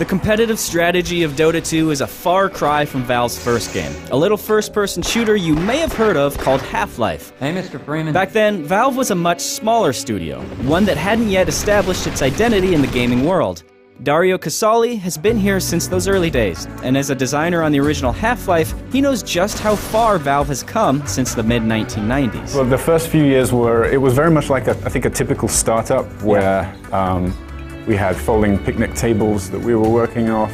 The competitive strategy of Dota 2 is a far cry from Valve's first game, a little first-person shooter you may have heard of called Half-Life. Hey, Mr. Freeman. Back then, Valve was a much smaller studio, one that hadn't yet established its identity in the gaming world. Dario Casali has been here since those early days, and as a designer on the original Half-Life, he knows just how far Valve has come since the mid-1990s. Well, the first few years it was very much like I think a typical startup where we had folding picnic tables that we were working off.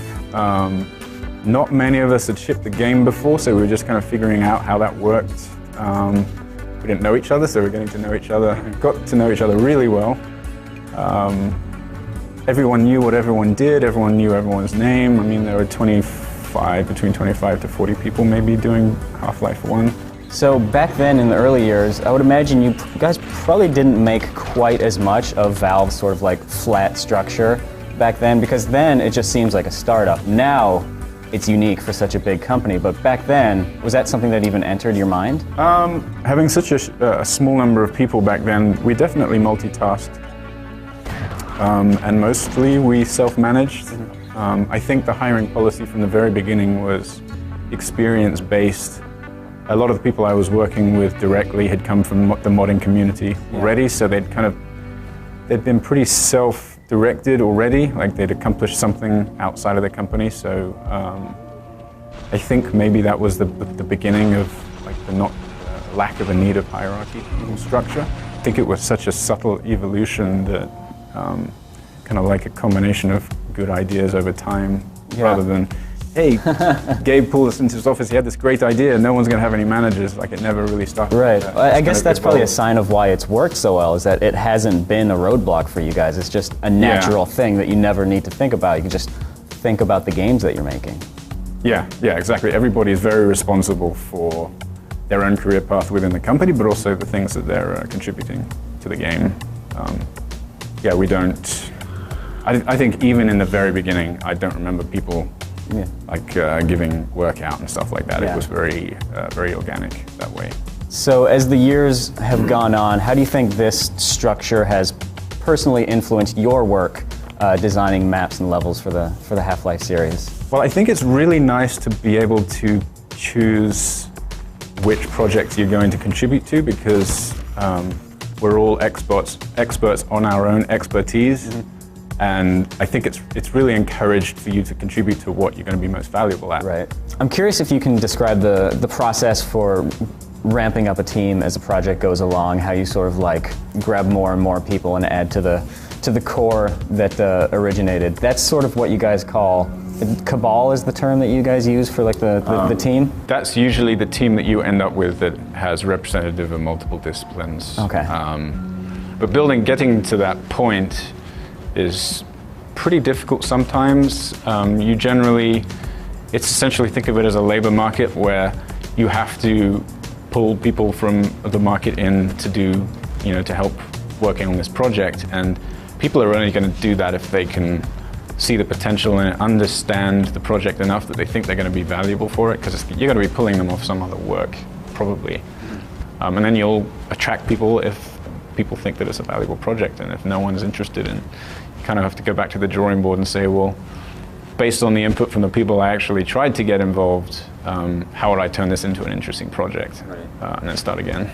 Not many of us had shipped the game before, so we were just kind of figuring out how that worked. We didn't know each other, so we were getting to know each other. Got to know each other really well. Everyone knew what everyone did, everyone knew everyone's name. I mean, there were between 25 to 40 people maybe doing Half-Life 1. So back then in the early years, I would imagine you guys probably didn't make quite as much of Valve's sort of like flat structure back then, because then it just seems like a startup. Now it's unique for such a big company, but back then, was that something that even entered your mind? Having such a small number of people back then, we definitely multitasked. And mostly we self-managed. I think the hiring policy from the very beginning was experience-based. A lot of the people I was working with directly had come from the modding community already, so they'd been pretty self-directed already, like they'd accomplished something outside of the company. So I think maybe that was the beginning of like the lack of a need of hierarchy or structure. I think it was such a subtle evolution that kind of like a combination of good ideas over time, rather than, hey, Gabe pulled us into his office, he had this great idea, no one's going to have any managers. Like, it never really started. Right. I guess that's probably a evolved. sign of why it's worked so well, is that it hasn't been a roadblock for you guys. It's just a natural thing that you never need to think about. You can just think about the games that you're making. Yeah, exactly. Everybody is very responsible for their own career path within the company, but also the things that they're contributing to the game. We don't. I think even in the very beginning, I don't remember people giving work out and stuff like that. Yeah. It was very organic that way. So as the years have gone on, how do you think this structure has personally influenced your work designing maps and levels for the Half-Life series? Well, I think it's really nice to be able to choose which projects you're going to contribute to, because we're all experts on our own expertise. And I think it's really encouraged for you to contribute to what you're going to be most valuable at. Right. I'm curious if you can describe the process for ramping up a team as a project goes along, how you sort of like grab more and more people and add to the core that originated. That's sort of what you guys call, cabal is the term that you guys use for like the team? That's usually the team that you end up with that has representative of multiple disciplines. Okay. But getting to that point is pretty difficult sometimes. It's essentially, think of it as a labor market where you have to pull people from the market in to help working on this project, and people are only going to do that if they can see the potential and understand the project enough that they think they're going to be valuable for it, because you're going to be pulling them off some other work, probably. And then you'll attract people if people think that it's a valuable project, and if no one's interested in, you kind of have to go back to the drawing board and say, well, based on the input from the people I actually tried to get involved, how would I turn this into an interesting project? Right. And then start again.